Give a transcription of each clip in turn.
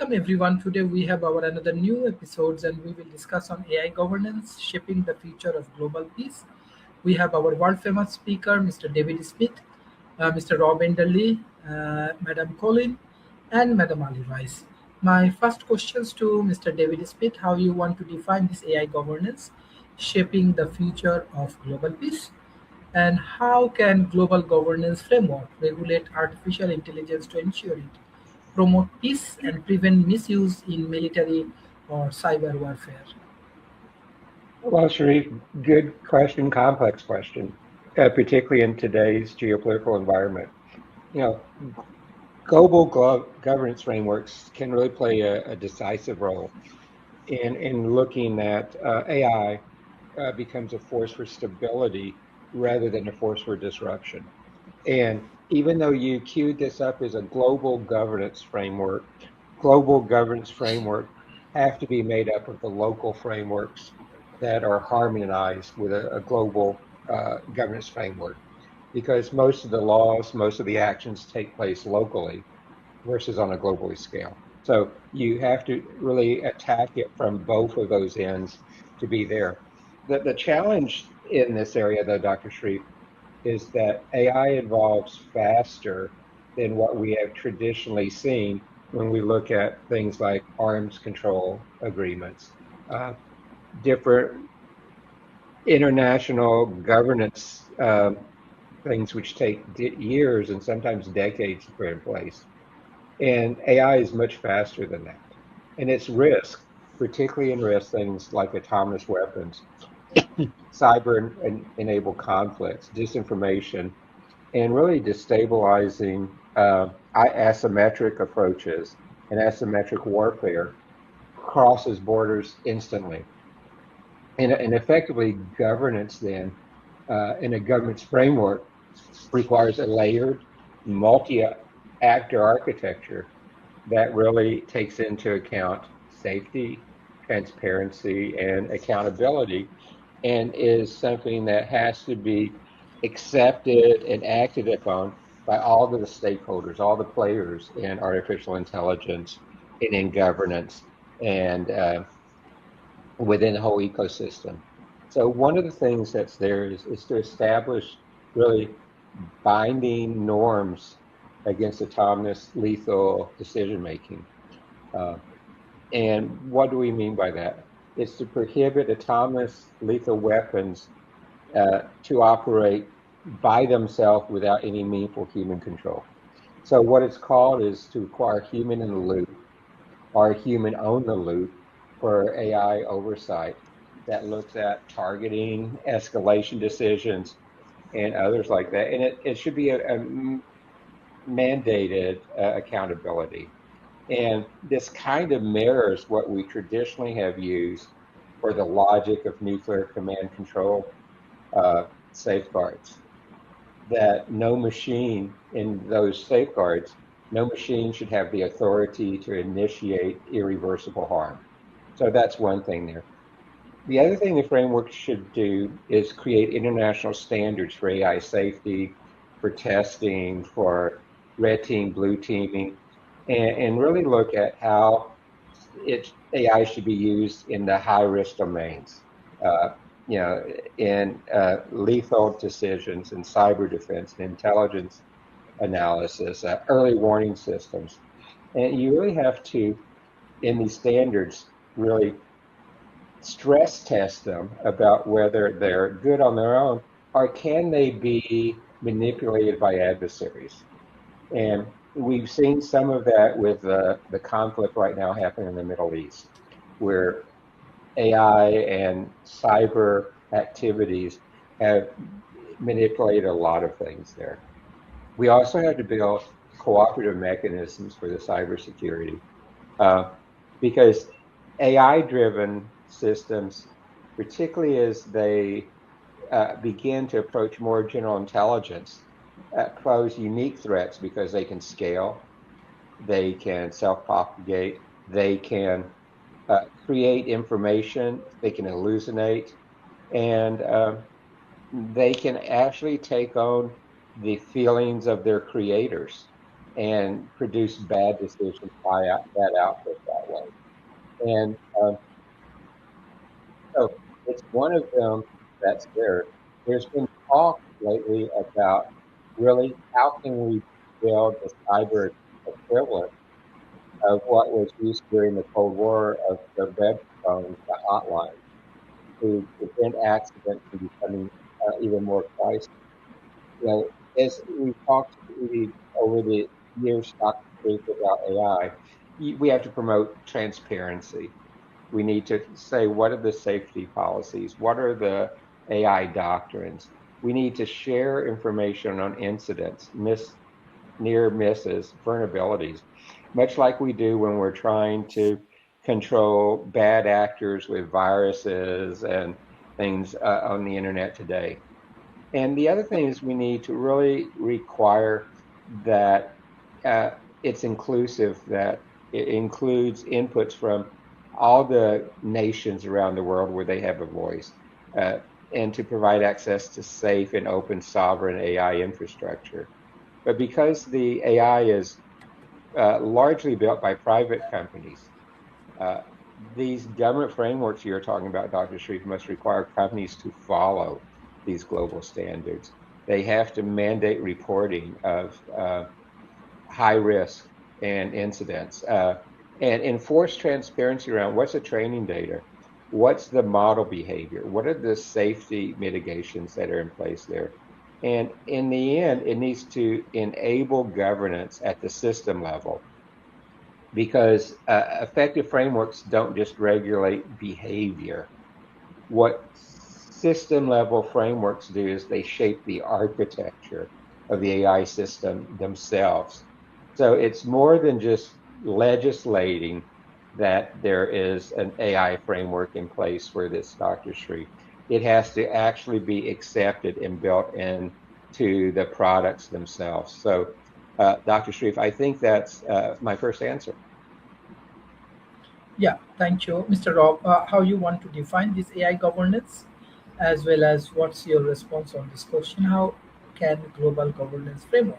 Welcome everyone. Today we have our another new episodes and we will discuss on AI governance shaping the future of global peace. We have our world famous speaker Mr. David Smith, Mr. Rob Enderley, Madam Colin, and Madam Ali Rice. My first questions to Mr. David Smith: how you want to define this AI governance shaping the future of global peace? And how can global governance framework regulate artificial intelligence to ensure it promote peace and prevent misuse in military or cyber warfare? Well, Sharif, good question, complex question, particularly in today's geopolitical environment. You know, governance frameworks can really play a decisive role in looking at AI becomes a force for stability rather than a force for disruption. And even though you queued this up as a global governance framework have to be made up of the local frameworks that are harmonized with a global governance framework. Because most of the laws, most of the actions take place locally versus on a globally scale. So you have to really attack it from both of those ends to be there. The challenge in this area, though, Dr. Shreve, is that AI evolves faster than what we have traditionally seen when we look at things like arms control agreements, uh, different international governance things which take years and sometimes decades to put in place. And AI is much faster than that. And its risk, particularly in risk things like autonomous weapons, cyber enabled conflicts, disinformation, and really destabilizing asymmetric approaches and asymmetric warfare crosses borders instantly. And effectively, governance then in a governance framework requires a layered, multi actor architecture that really takes into account safety, transparency, and accountability, and is something that has to be accepted and acted upon by all of the stakeholders, all the players in artificial intelligence and in governance and within the whole ecosystem. So one of the things that's there is to establish really binding norms against autonomous lethal decision making. Uh, and what do we mean by that? It's to prohibit autonomous lethal weapons to operate by themselves without any meaningful human control. So what it's called is to require human in the loop or human on the loop for AI oversight that looks at targeting, escalation decisions, and others like that. And it should be a mandated accountability. And this kind of mirrors what we traditionally have used for the logic of nuclear command control safeguards. That no machine in those safeguards, no machine should have the authority to initiate irreversible harm. So that's one thing there. The other thing the framework should do is create international standards for AI safety, for testing, for red team, blue teaming, and really look at how AI should be used in the high risk domains, uh, in lethal decisions, in cyber defense, and intelligence analysis, early warning systems. And you really have to, in these standards, really stress test them about whether they're good on their own or can they be manipulated by adversaries. And we've seen some of that with the conflict right now happening in the Middle East, where AI and cyber activities have manipulated a lot of things there. We also had to build cooperative mechanisms for the cybersecurity uh, because AI-driven systems, particularly as they begin to approach more general intelligence, pose unique threats because they can scale, they can self-propagate, they can create information, they can hallucinate, and they can actually take on the feelings of their creators and produce bad decisions by that output that way. And so it's one of them that's there. There's been talk lately about really how can we build the cyber equivalent of what was used during the Cold War of the web phones, the hotlines, to prevent accidents from becoming even more crisis. As we've talked over the years, Dr. Speak, about AI, we have to promote transparency. We need to say, what are the safety policies? What are the AI doctrines? We need to share information on incidents, near misses, vulnerabilities, much like we do when we're trying to control bad actors with viruses and things on the internet today. And the other thing is we need to really require that it's inclusive, that it includes inputs from all the nations around the world where they have a voice, and to provide access to safe and open sovereign AI infrastructure. But because the AI is largely built by private companies, these government frameworks you're talking about, Dr. Sharif, must require companies to follow these global standards. They have to mandate reporting of high risk and incidents, and enforce transparency around what's the training data, what's the model behavior, what are the safety mitigations that are in place there. And in the end, it needs to enable governance at the system level, because effective frameworks don't just regulate behavior. What system level frameworks do is they shape the architecture of the AI system themselves. So it's more than just legislating that there is an AI framework in place for this, Dr. Sharif. It has to actually be accepted and built into the products themselves. So, Dr. Sharif, I think that's my first answer. Yeah, thank you. Mr. Rob, how you want to define this AI governance, as well as what's your response on this question? How can global governance framework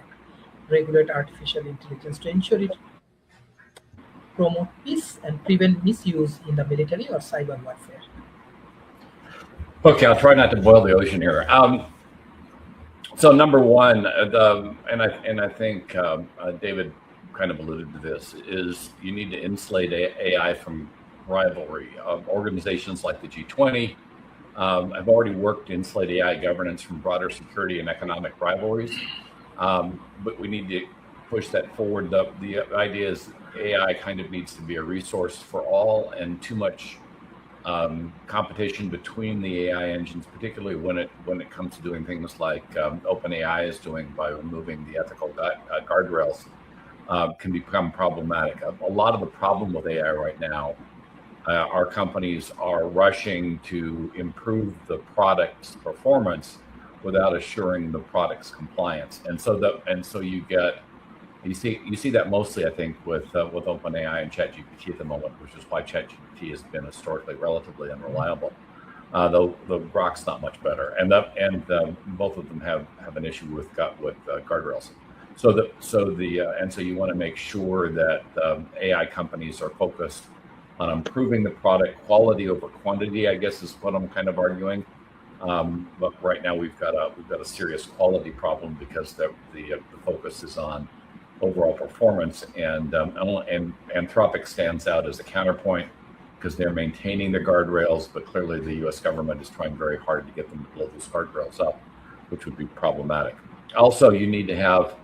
regulate artificial intelligence to ensure it promote peace and prevent misuse in the military or cyber warfare? Okay, I'll try not to boil the ocean here. So number one, and I think David kind of alluded to this, is you need to insulate AI from rivalry. Organizations like the G20 have already worked to insulate AI governance from broader security and economic rivalries, but we need to push that forward. The idea is AI kind of needs to be a resource for all, and too much competition between the AI engines, particularly when it comes to doing things like OpenAI is doing by removing the ethical guardrails, can become problematic. A lot of the problem with AI right now, our companies are rushing to improve the product's performance without assuring the product's compliance, and so you see that mostly, I think, with OpenAI and ChatGPT at the moment, which is why ChatGPT has been historically relatively unreliable. Though Grok's not much better, and both of them have an issue with guardrails. So you want to make sure that AI companies are focused on improving the product quality over quantity, I guess is what I'm kind of arguing. But right now we've got a serious quality problem because the focus is on overall performance, and Anthropic stands out as a counterpoint because they're maintaining the guardrails, but clearly the U.S. government is trying very hard to get them to blow those guardrails up, which would be problematic. Also, you need to have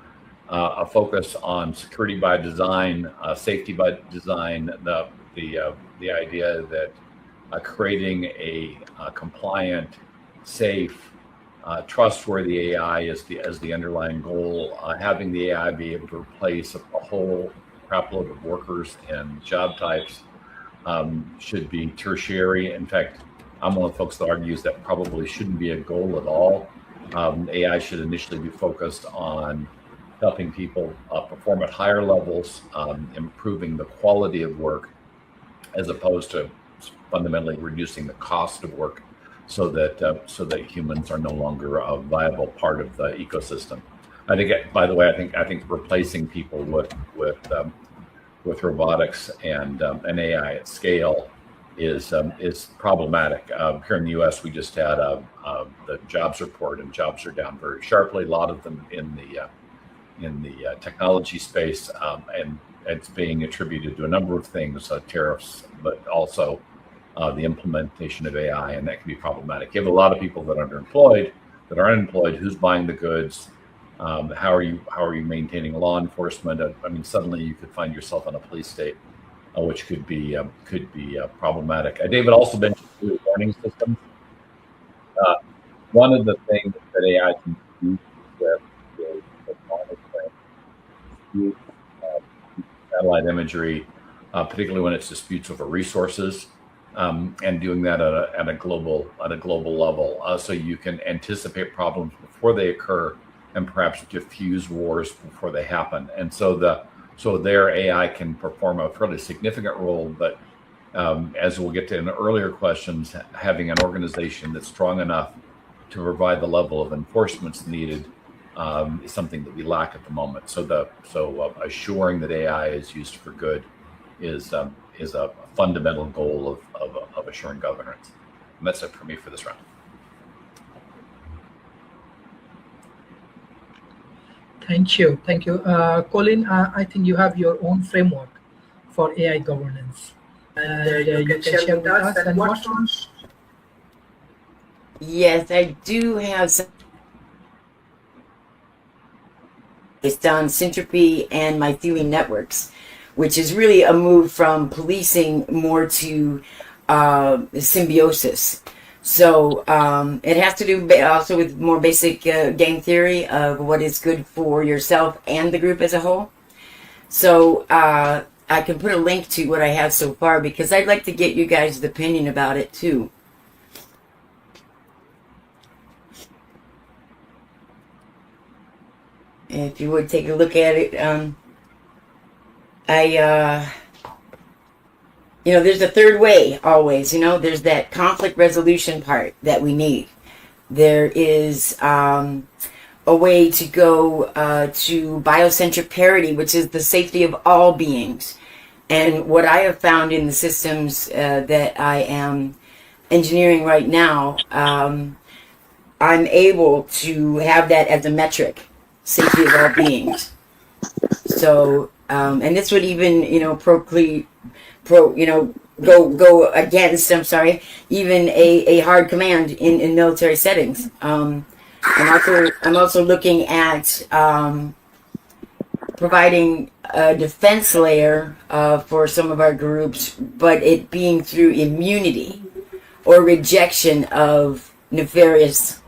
a focus on security by design, safety by design. The idea that creating a compliant, safe, trustworthy AI is the underlying goal. Having the AI be able to replace a whole crapload of workers and job types should be tertiary. In fact, I'm one of the folks that argues that probably shouldn't be a goal at all. AI should initially be focused on helping people perform at higher levels, improving the quality of work, as opposed to fundamentally reducing the cost of work, so that humans are no longer a viable part of the ecosystem. I think, by the way, I think replacing people with robotics and AI at scale is problematic. Here in the U.S., we just had the jobs report, and jobs are down very sharply. A lot of them in the technology space, and it's being attributed to a number of things, tariffs, but also the implementation of AI, and that can be problematic. You have a lot of people that are unemployed. Who's buying the goods? How are you maintaining law enforcement? I mean, suddenly you could find yourself in a police state, which could be problematic. David also mentioned warning systems. One of the things that AI can do is monitoring satellite imagery, particularly when it's disputes over resources, and doing that at a global level, so you can anticipate problems before they occur and perhaps diffuse wars before they happen. And so their AI can perform a fairly significant role, but as we'll get to in the earlier questions, having an organization that's strong enough to provide the level of enforcement needed is something that we lack at the moment. So assuring that AI is used for good is a fundamental goal of assuring governance. And that's it for me for this round. Thank you. Colin, I think you have your own framework for AI governance. You can share with us and what. Yes, I do have some based on Syntropy and Mycelium networks, which is really a move from policing more to symbiosis. So it has to do also with more basic game theory of what is good for yourself and the group as a whole. So I can put a link to what I have so far because I'd like to get you guys' opinion about it too. If you would take a look at it, there's a third way always, there's that conflict resolution part that we need. There is a way to go to biocentric parity, which is the safety of all beings. And what I have found in the systems that I am engineering right now, I'm able to have that as a metric, safety of all beings. So, and this would even, go against, even a hard command in military settings. I'm also looking at providing a defense layer for some of our groups, but it being through immunity or rejection of nefarious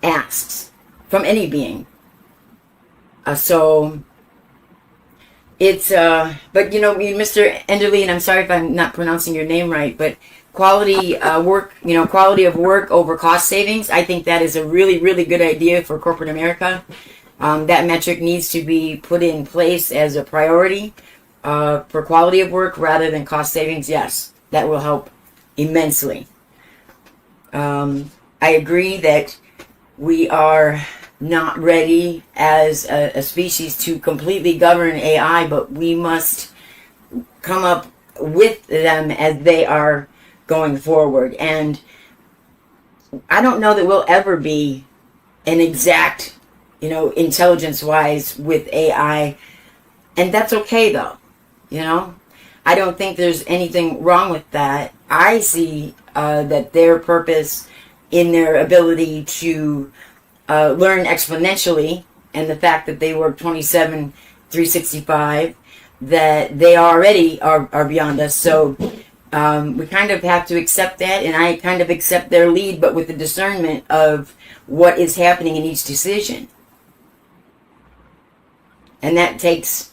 acts from any being. So it's, but Mr. Enderly, and I'm sorry if I'm not pronouncing your name right, but quality quality of work over cost savings. I think that is a really, really good idea for corporate America. That metric needs to be put in place as a priority for quality of work rather than cost savings. Yes, that will help immensely. I agree that we are not ready as a species to completely govern AI, but we must come up with them as they are going forward. And I don't know that we'll ever be an exact, intelligence-wise with AI, and that's okay though. I don't think there's anything wrong with that. I see that their purpose in their ability to learn exponentially, and the fact that they work 27/365, that they already are beyond us. So we kind of have to accept that, and I kind of accept their lead, but with the discernment of what is happening in each decision. And that takes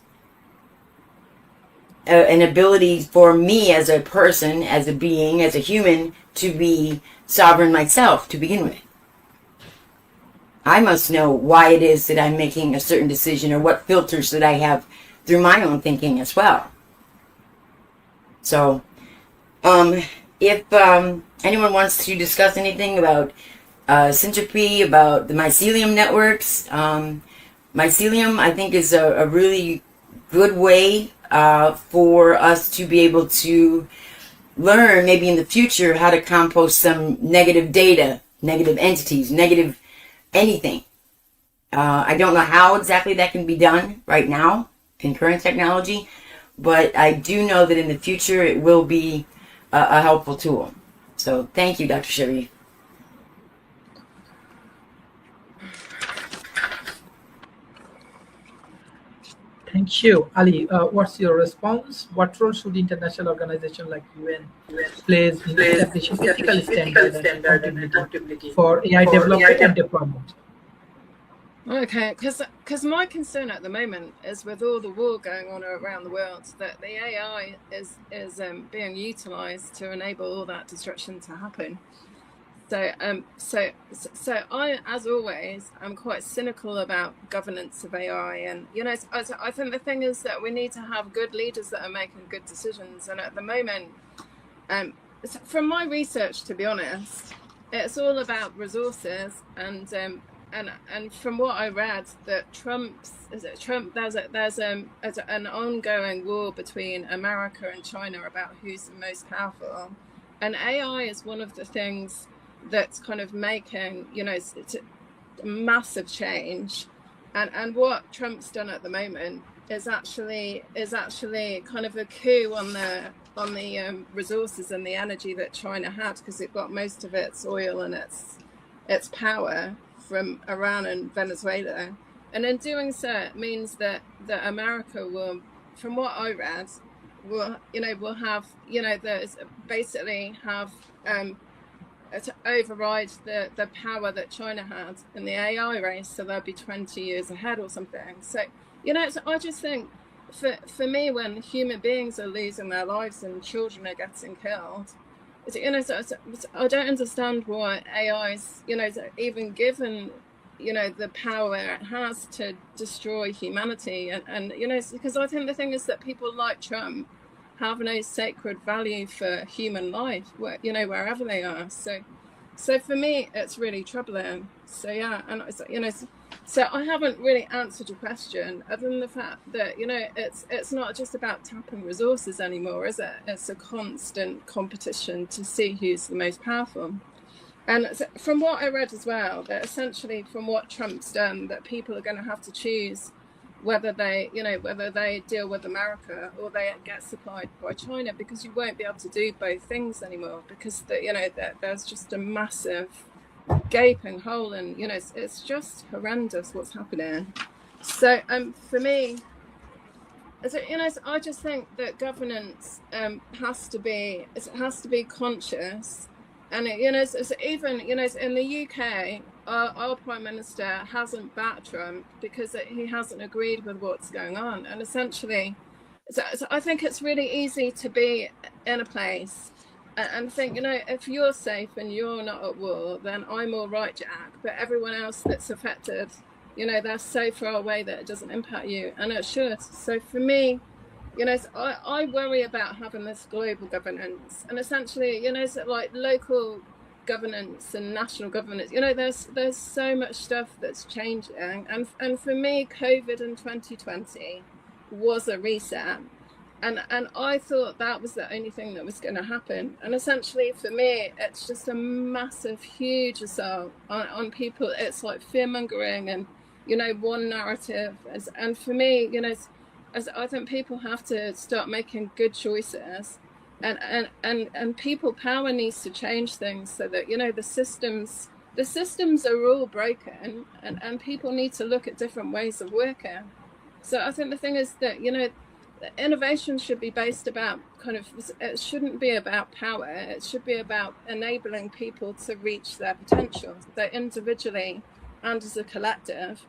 an ability for me as a person, as a being, as a human, to be sovereign myself to begin with. I must know why it is that I'm making a certain decision, or what filters that I have through my own thinking as well. So, if anyone wants to discuss anything about Syntropy, about the mycelium networks. Mycelium, I think, is a really good way for us to be able to learn, maybe in the future, how to compost some negative data, negative entities, negative anything. I don't know how exactly that can be done right now in current technology, but I do know that in the future it will be a helpful tool. So thank you, Dr. Sharif. Thank you. Ali, what's your response? What role should international organizations like UN plays in establishing ethical standards and accountability for AI development and deployment? Okay, because my concern at the moment is with all the war going on around the world, that the AI is being utilized to enable all that destruction to happen. So I, as always, I'm quite cynical about governance of AI, and I think the thing is that we need to have good leaders that are making good decisions. And at the moment, from my research, to be honest, it's all about resources, and from what I read, that there's an ongoing war between America and China about who's the most powerful, and AI is one of the things that's kind of making it's a massive change, and what Trump's done at the moment is actually kind of a coup on the resources and the energy that China had, because it got most of its oil and its power from Iran and Venezuela, and in doing so it means that America will, from what I read, will have basically have to override the power that China had in the AI race, so they'll be 20 years ahead or something. So I just think for me, when human beings are losing their lives and children are getting killed, I don't understand why AI's even given the power it has to destroy humanity, and because I think the thing is that people like Trump have no sacred value for human life, wherever they are. So for me, it's really troubling. So yeah, and so I haven't really answered your question, other than the fact that it's not just about tapping resources anymore, is it? It's a constant competition to see who's the most powerful. And from what I read as well, that essentially from what Trump's done, that people are going to have to choose whether they deal with America or they get supplied by China, because you won't be able to do both things anymore, because there's just a massive gaping hole, and it's just horrendous what's happening. So for me, I just think that governance has to be conscious, and it's even in the UK. Our Prime Minister hasn't backed Trump because he hasn't agreed with what's going on. And essentially, so I think it's really easy to be in a place and think, if you're safe and you're not at war, then I'm all right, Jack. But everyone else that's affected, they're so far away that it doesn't impact you. And it should. So for me, I worry about having this global governance. And essentially, like local governance and national governance, there's so much stuff that's changing, and for me, COVID in 2020 was a reset, and I thought that was the only thing that was going to happen. And essentially for me, it's just a massive, huge assault on people. It's like fear-mongering and one narrative, and for me, as I think people have to start making good choices. And people power needs to change things, so that the systems are all broken, and people need to look at different ways of working. So I think the thing is that innovation should be based about it shouldn't be about power. It should be about enabling people to reach their potential, that individually and as a collective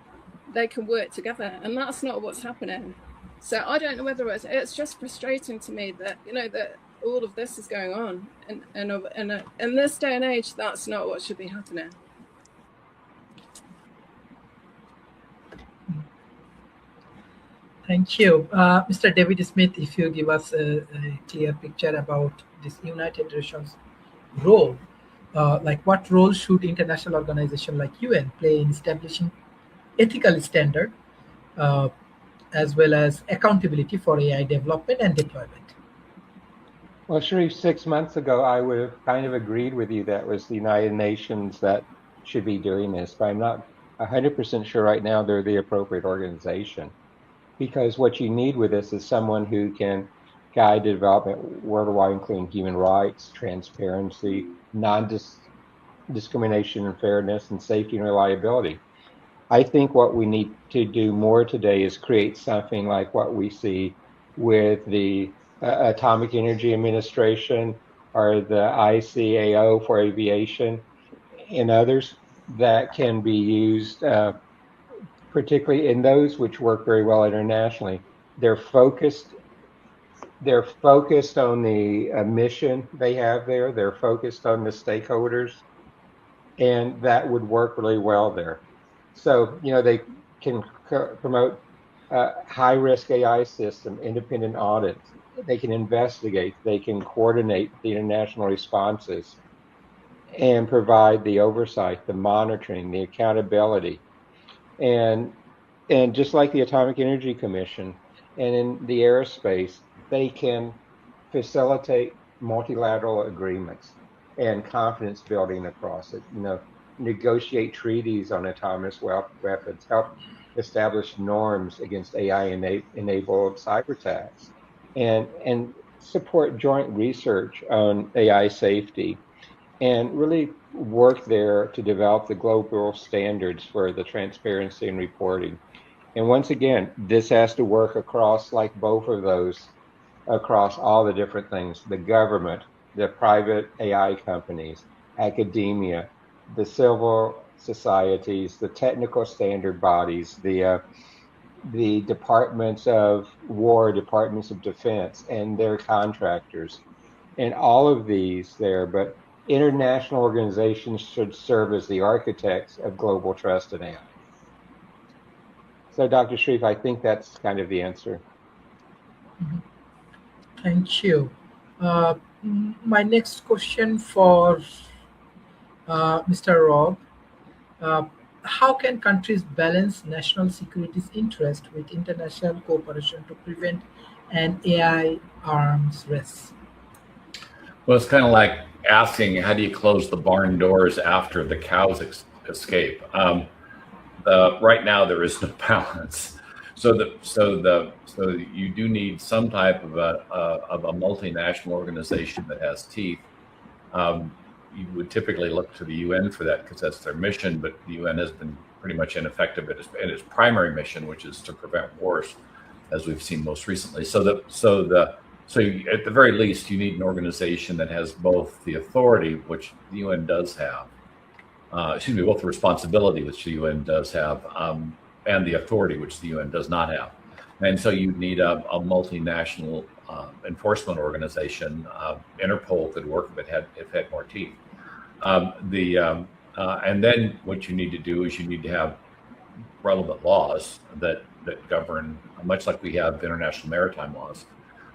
they can work together, and that's not what's happening. So I don't know whether it's just frustrating to me that that all of this is going on, and in this day and age, that's not what should be happening. Thank you. Mr. David Smith, if you give us a clear picture about this United Nations role like what role should international organization like UN play in establishing ethical standard uh, as well as accountability for AI development and deployment? Well, Sharif, 6 months ago, I would have kind of agreed with you that it was the United Nations that should be doing this, but I'm not 100% sure right now they're the appropriate organization. Because what you need with this is someone who can guide the development worldwide, including human rights, transparency, non-discrimination and fairness, and safety and reliability. I think what we need to do more today is create something like what we see with the Atomic Energy Administration or the ICAO for aviation and others that can be used, particularly in those which work very well internationally. They're focused. They're focused on the mission they have there. They're focused on the stakeholders, and that would work really well there. So, they can promote high-risk AI system, independent audits. They can investigate. They can coordinate the international responses and provide the oversight, the monitoring, the accountability. And just like the Atomic Energy Commission and in the aerospace, they can facilitate multilateral agreements and confidence building across it. Negotiate treaties on autonomous weapons, help establish norms against AI-enabled cyber attacks, and support joint research on AI safety, and really work there to develop the global standards for the transparency and reporting. And once again, this has to work across, like both of those, across all the different things: the government, the private AI companies, academia, the civil societies, the technical standard bodies, the departments of war, departments of defense, and their contractors, and all of these there. But international organizations should serve as the architects of global trust in AI. So, Dr. Sharif, I think that's kind of the answer. Thank you. My next question for Mr. Rob. How can countries balance national security's interest with international cooperation to prevent an AI arms race? Well, it's kind of like asking, how do you close the barn doors after the cows escape? Right now, there is no balance. So you do need some type of a multinational organization that has teeth. You would typically look to the UN for that because that's their mission, but the UN has been pretty much ineffective in its primary mission, which is to prevent wars, as we've seen most recently. So at the very least, you need an organization that has both the authority, which the UN does have, both the responsibility, which the UN does have, and the authority, which the UN does not have. And so you need a multinational enforcement organization. Interpol could work if it had more teeth. And then what you need to do is you need to have relevant laws that govern, much like we have international maritime laws,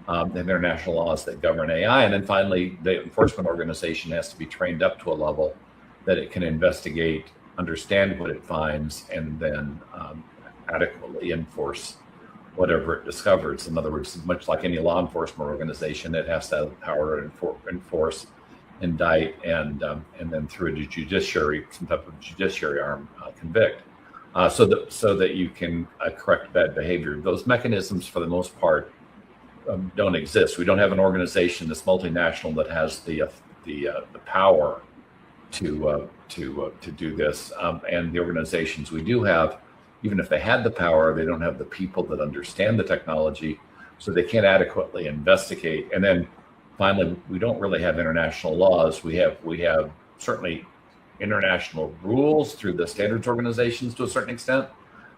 and international laws that govern AI. And then finally, the enforcement organization has to be trained up to a level that it can investigate, understand what it finds, and then adequately enforce whatever it discovers. In other words, much like any law enforcement organization, it has to have the power to enforce, indict, and then through the judiciary, some type of judiciary arm, convict, so that you can correct bad behavior. Those mechanisms, for the most part, don't exist. We don't have an organization that's multinational that has the power to do this. And the organizations we do have, even if they had the power, they don't have the people that understand the technology, so they can't adequately investigate. And then finally, we don't really have international laws. We have certainly international rules through the standards organizations to a certain extent,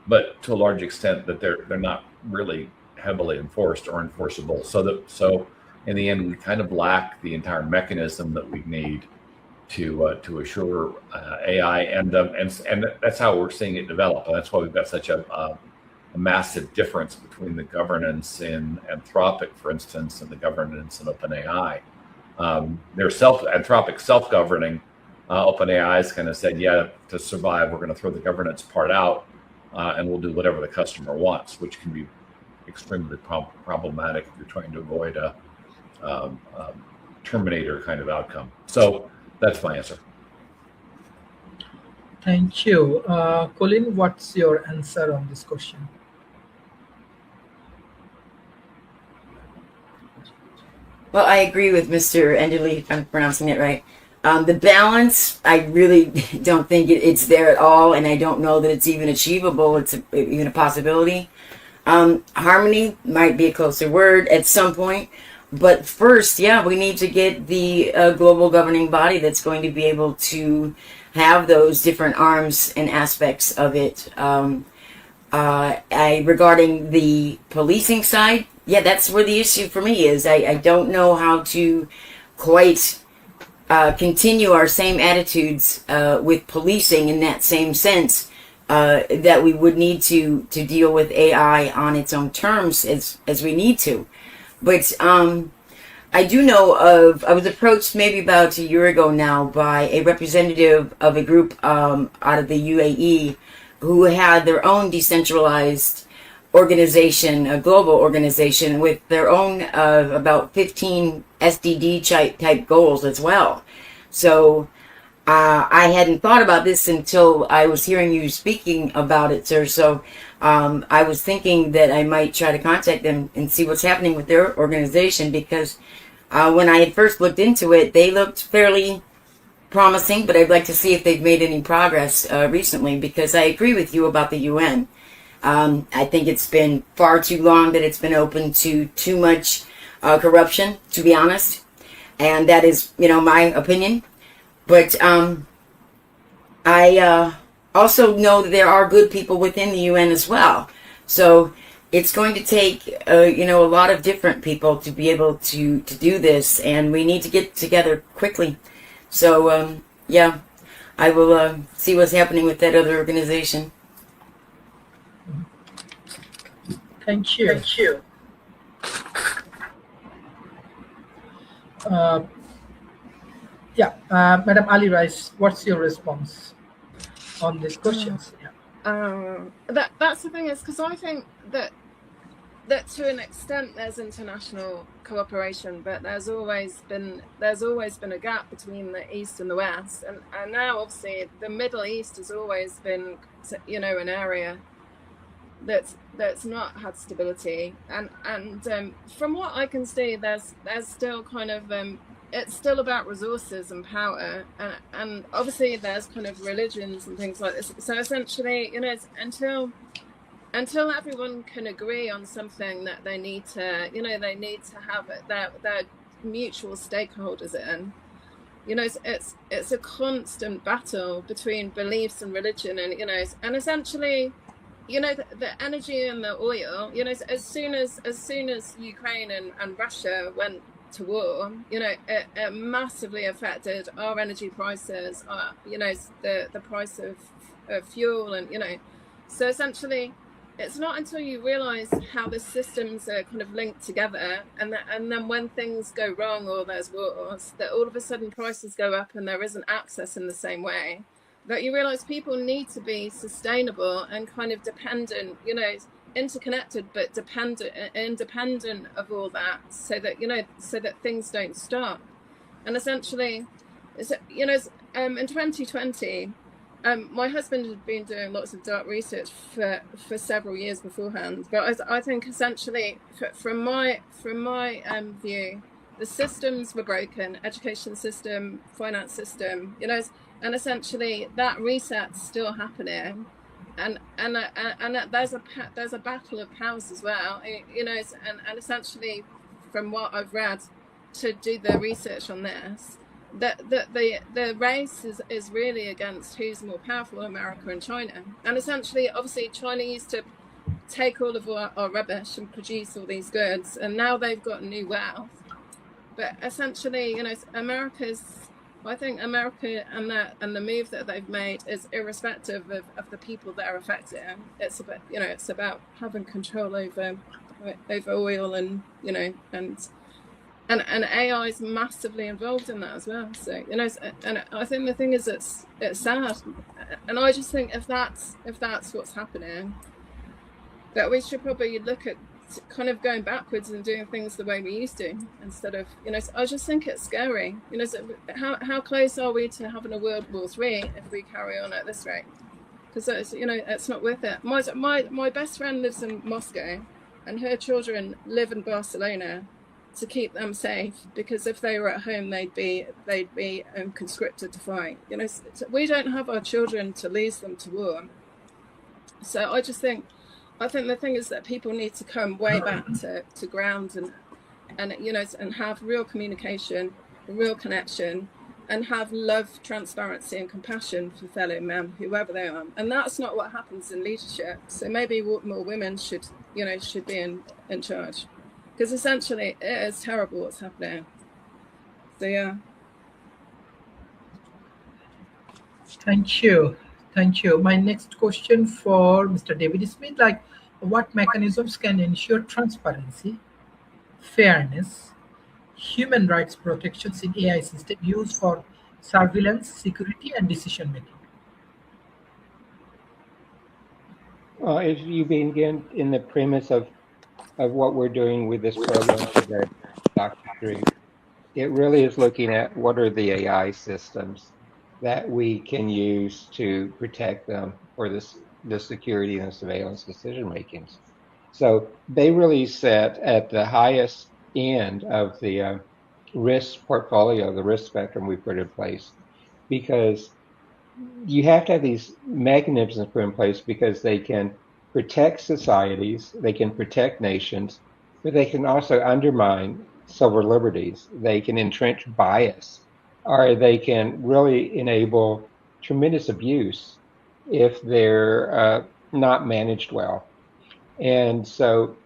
but to a large extent that they're not really heavily enforced or enforceable. So in the end, we kind of lack the entire mechanism that we need to assure AI, and that's how we're seeing it develop. And that's why we've got such a massive difference between the governance in Anthropic, for instance, and the governance in OpenAI. They're Anthropic self-governing, OpenAI has kind of said, yeah, to survive, we're going to throw the governance part out, and we'll do whatever the customer wants, which can be extremely problematic if you're trying to avoid a Terminator kind of outcome. So that's my answer. Thank you. Colin, what's your answer on this question? Well, I agree with Mr. Enderley, if I'm pronouncing it right. The balance, I really don't think it's there at all, and I don't know that it's even achievable. It's even a possibility. Harmony might be a closer word at some point, but first, yeah, we need to get the global governing body that's going to be able to have those different arms and aspects of it. Regarding the policing side, yeah, that's where the issue for me is. I don't know how to quite continue our same attitudes with policing in that same sense that we would need to deal with AI on its own terms as we need to. But I do know I was approached maybe about a year ago now by a representative of a group out of the UAE who had their own decentralized organization, a global organization with their own about 15 SDG type goals as well. So I hadn't thought about this until I was hearing you speaking about it, sir. So I was thinking that I might try to contact them and see what's happening with their organization, because when I had first looked into it, they looked fairly promising, but I'd like to see if they've made any progress recently, because I agree with you about the UN. I think it's been far too long that it's been open to too much corruption, to be honest. And that is, my opinion. But I also know that there are good people within the UN as well. So it's going to take, a lot of different people to be able to do this. And we need to get together quickly. So, yeah, I will see what's happening with that other organization. Thank you. Thank you. Madam Ali Rice, what's your response on these questions? That's the thing, is because I think that to an extent there's international cooperation, but there's always been a gap between the East and the West, and now obviously the Middle East has always been an area that's not had stability, and from what I can see, there's still kind of it's still about resources and power, and obviously there's kind of religions and things like this. So essentially, it's until everyone can agree on something that they need to have their mutual stakeholders in. It's a constant battle between beliefs and religion, and essentially, the energy and the oil, as soon as Ukraine and Russia went to war, it massively affected our energy prices, the price of fuel, and so essentially it's not until you realize how the systems are kind of linked together, and then when things go wrong or there's wars, that all of a sudden prices go up and there isn't access in the same way, that you realize people need to be sustainable and kind of dependent, interconnected but independent of all that, so that things don't stop. And essentially, in 2020, my husband had been doing lots of dark research for several years beforehand, but I think essentially from my view, the systems were broken, education system, finance system, and essentially that reset's still happening, and there's a battle of powers as well, and essentially from what I've read to do the research on this, that the race is really against who's more powerful, America and China. And essentially, obviously, China used to take all of our rubbish and produce all these goods, and now they've got new wealth. But essentially, I think America and the move that they've made is irrespective of the people that are affected. It's about having control over oil, and and AI is massively involved in that as well. So and I think the thing is, it's sad, and I just think if that's what's happening, that we should probably look at kind of going backwards and doing things the way we used to, instead of, I just think it's scary. So how close are we to having a World War III if we carry on at this rate? Because it's not worth it. My best friend lives in Moscow, and her children live in Barcelona to keep them safe, because if they were at home, they'd be conscripted to fight. So we don't have our children to lose them to war. So I think the thing is that people need to come way back to ground and have real communication, real connection, and have love, transparency, and compassion for fellow men, whoever they are. And that's not what happens in leadership. So maybe more women should be in charge, because essentially it is terrible what's happening. So yeah. Thank you. My next question for Mr. David Smith, what mechanisms can ensure transparency, fairness, human rights protections in AI system used for surveillance, security, and decision making? If you begin in the premise of what we're doing with this program today, Dr. Shreve, it really is looking at what are the AI systems that we can use to protect them for the security and surveillance decision makings. So they really set at the highest end of the risk portfolio, the risk spectrum we put in place, because you have to have these mechanisms put in place because they can protect societies, they can protect nations, but they can also undermine civil liberties. They can entrench bias, or they can really enable tremendous abuse if they're not managed well. And so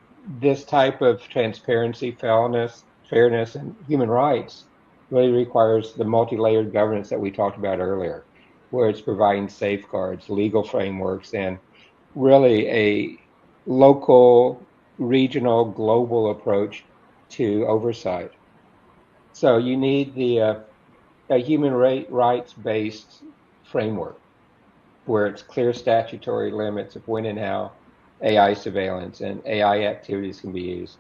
this type of transparency, fairness, and human rights really requires the multi-layered governance that we talked about earlier, where it's providing safeguards, legal frameworks, and really a local, regional, global approach to oversight. So you need a human rights-based framework where it's clear statutory limits of when and how AI surveillance and AI activities can be used.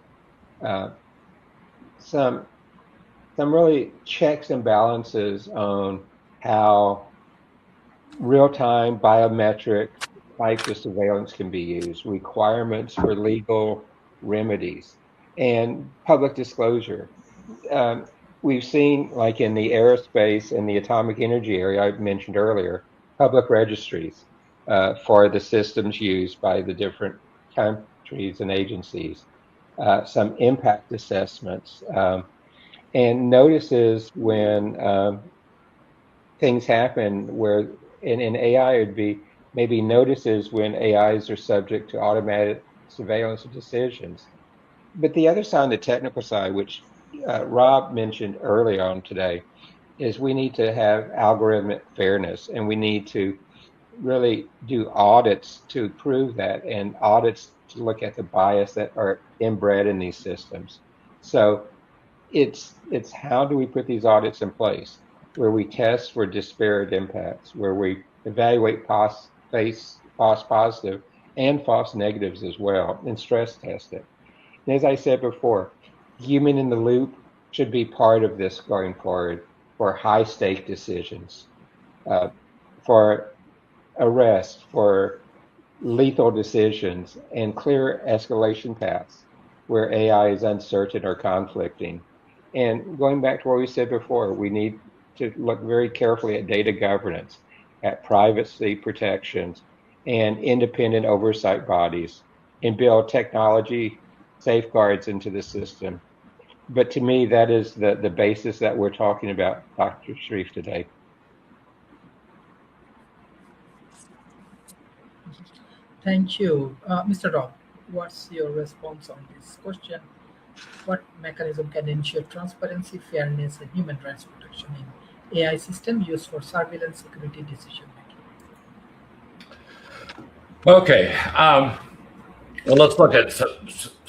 Some really checks and balances on how real-time biometric types of surveillance can be used, requirements for legal remedies, and public disclosure. We've seen, like in the aerospace and the atomic energy area I mentioned earlier, public registries for the systems used by the different countries and agencies, some impact assessments, and notices when things happen where in AI it would be maybe notices when AIs are subject to automatic surveillance of decisions. But the other side, the technical side, which Rob mentioned early on today, is we need to have algorithmic fairness, and we need to really do audits to prove that, and audits to look at the bias that are inbred in these systems. So it's how do we put these audits in place where we test for disparate impacts, where we evaluate false positive and false negatives as well, and stress test it. And as I said before, human in the loop should be part of this going forward for high stake decisions, for arrest, for lethal decisions, and clear escalation paths where AI is uncertain or conflicting. And going back to what we said before, we need to look very carefully at data governance, at privacy protections, and independent oversight bodies, and build technology safeguards into the system. But to me, that is the basis that we're talking about, Dr. Shreve, today. Thank you. Mr. Rob, what's your response on this question? What mechanism can ensure transparency, fairness, and human rights protection in AI system used for surveillance, security, decision making? Okay. Well, let's look at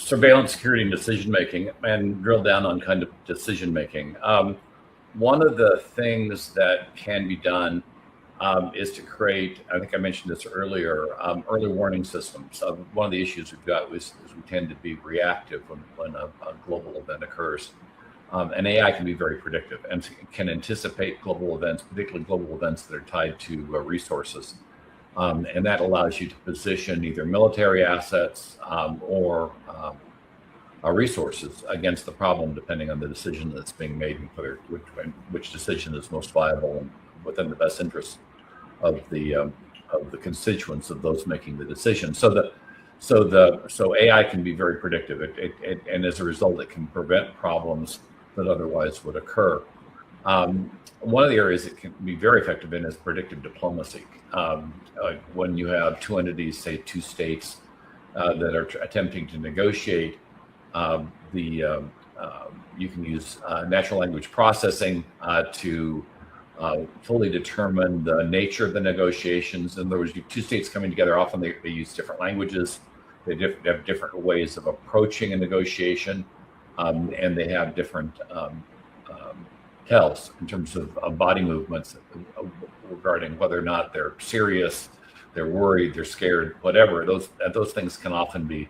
surveillance, security, and decision making, and drill down on kind of decision making. One of the things that can be done is to create, I think I mentioned this earlier, early warning systems. One of the issues we've got is we tend to be reactive when a global event occurs. And AI can be very predictive and can anticipate global events, particularly global events that are tied to resources. And that allows you to position either military assets or resources against the problem, depending on the decision that's being made and which decision is most viable and within the best interest of the constituents of those making the decision. So AI can be very predictive, and as a result, it can prevent problems that otherwise would occur. One of the areas it can be very effective in is predictive diplomacy. Like when you have two entities, say two states, that are attempting to negotiate, you can use natural language processing to fully determine the nature of the negotiations. In other words, you have two states coming together. Often they use different languages. They have different ways of approaching a negotiation, and they have different tells in terms of body movements regarding whether or not they're serious, they're worried, they're scared, whatever. Those things can often be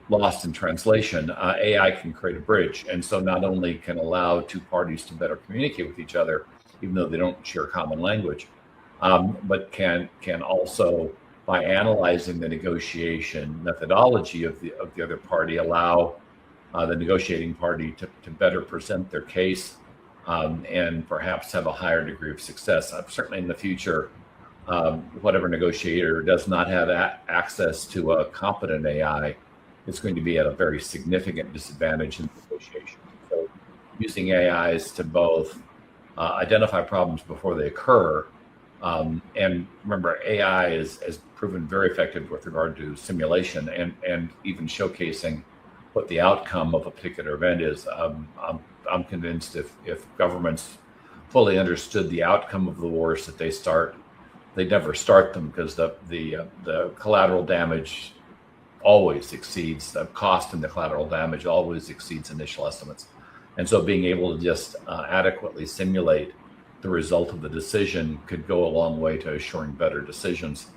lost in translation. AI can create a bridge, and so not only can allow two parties to better communicate with each other, even though they don't share common language, but can also, by analyzing the negotiation methodology of the other party, allow the negotiating party to better present their case and perhaps have a higher degree of success. Certainly in the future, whatever negotiator does not have access to a competent AI is going to be at a very significant disadvantage in negotiation. So using AIs to both identify problems before they occur, and remember, AI has proven very effective with regard to simulation and even showcasing what the outcome of a particular event is. I'm convinced if governments fully understood the outcome of the wars that they start, they never start them, because the collateral damage always exceeds the cost, and the collateral damage always exceeds initial estimates. And so being able to just adequately simulate the result of the decision could go a long way to assuring better decisions,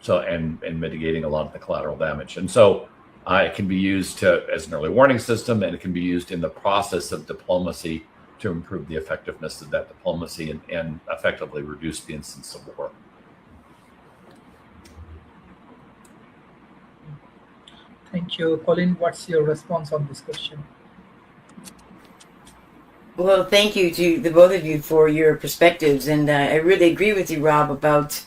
and mitigating a lot of the collateral damage. And so it can be used as an early warning system, and it can be used in the process of diplomacy to improve the effectiveness of that diplomacy and effectively reduce the incidence of war. Thank you. Colin, what's your response on this question? Well, thank you to the both of you for your perspectives, and I really agree with you, Rob, about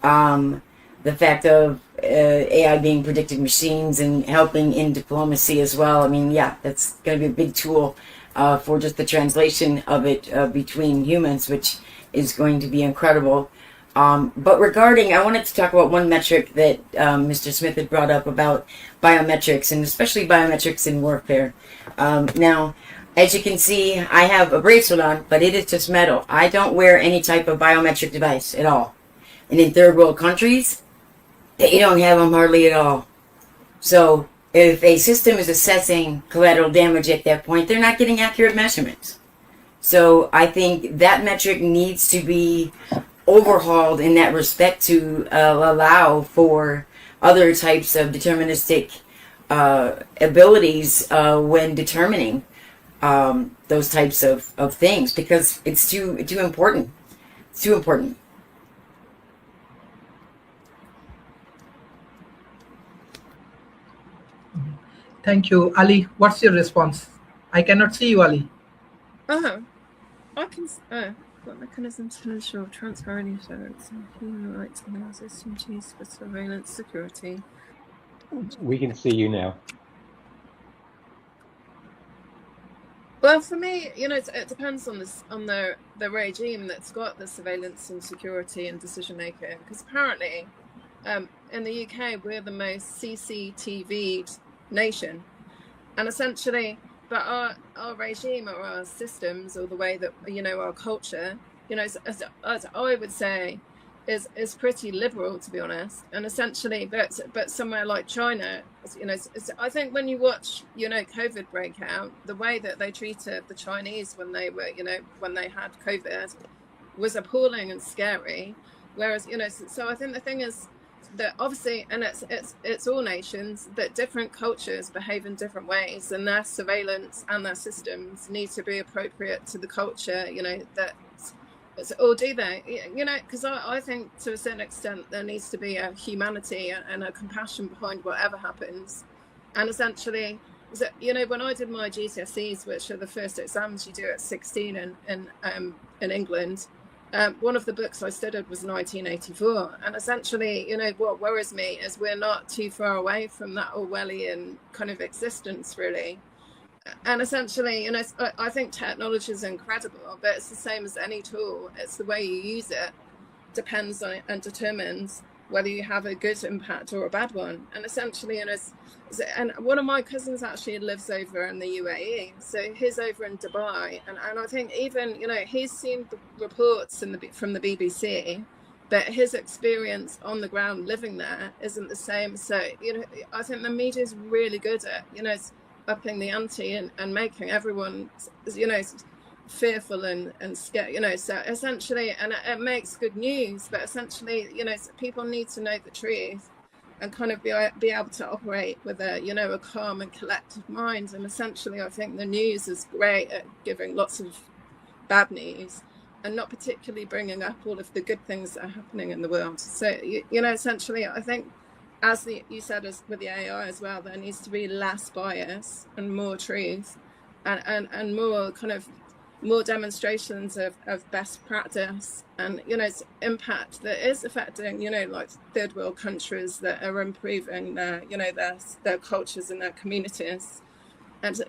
the fact of AI being predictive machines and helping in diplomacy as well. I mean, yeah, that's going to be a big tool for just the translation of it between humans, which is going to be incredible. But I wanted to talk about one metric that Mr. Smith had brought up about biometrics, and especially biometrics in warfare. Now, as you can see, I have a bracelet on, but it is just metal. I don't wear any type of biometric device at all. And in third world countries, they don't have them hardly at all. So if a system is assessing collateral damage at that point, they're not getting accurate measurements. So I think that metric needs to be overhauled in that respect to allow for other types of deterministic abilities when determining those types of things, because it's too important. It's too important. Thank you. Ali, what's your response? I cannot see you, Ali. I can. What mechanisms to ensure transparent assurance and human rights analysis and used for surveillance security? We can see you now. Well, for me, it depends on the regime that's got the surveillance and security and decision making. Because apparently, in the UK, we're the most CCTV'd nation, and essentially, but our regime or our systems or the way that our culture, as I would say, is pretty liberal, to be honest. And essentially, but somewhere like China, I think when you watch, COVID breakout, the way that they treated the Chinese when they were, when they had COVID, was appalling and scary. Whereas, so I think the thing is that obviously, and it's all nations, that different cultures behave in different ways, and their surveillance and their systems need to be appropriate to the culture, that. Or do they? Because I think to a certain extent there needs to be a humanity and a compassion behind whatever happens. And essentially, when I did my GCSEs, which are the first exams you do at 16 in England, one of the books I studied was 1984. And essentially, what worries me is we're not too far away from that Orwellian kind of existence, really. And essentially, I think technology is incredible, but it's the same as any tool. It's the way you use it depends on it and determines whether you have a good impact or a bad one. And essentially, and one of my cousins actually lives over in the UAE, so he's over in Dubai, and I think even he's seen the reports from the BBC, but his experience on the ground living there isn't the same. So I think the media is really good at upping the ante and making everyone fearful and scared, so essentially, and it makes good news, but essentially people need to know the truth and kind of be able to operate with a calm and collective mind. And essentially I think the news is great at giving lots of bad news and not particularly bringing up all of the good things that are happening in the world. So essentially I think, as you said, as with the AI as well, there needs to be less bias and more truth, and more kind of more demonstrations of best practice and impact that is affecting like third world countries that are improving their their cultures and their communities. And so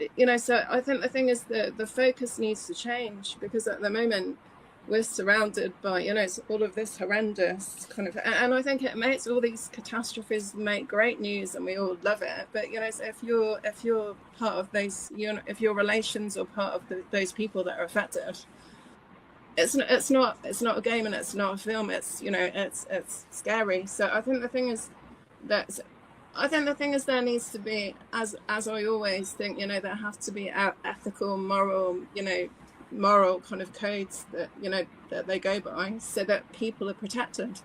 I think the thing is the focus needs to change, because at the moment we're surrounded by all of this horrendous kind of, and I think it makes all these catastrophes make great news and we all love it, but so if you're part of those, if your relations or part of those people that are affected, it's not a game and it's not a film, it's it's scary. So I think the thing is there needs to be, as I always think, there have to be ethical, moral kind of codes that that they go by, so that people are protected.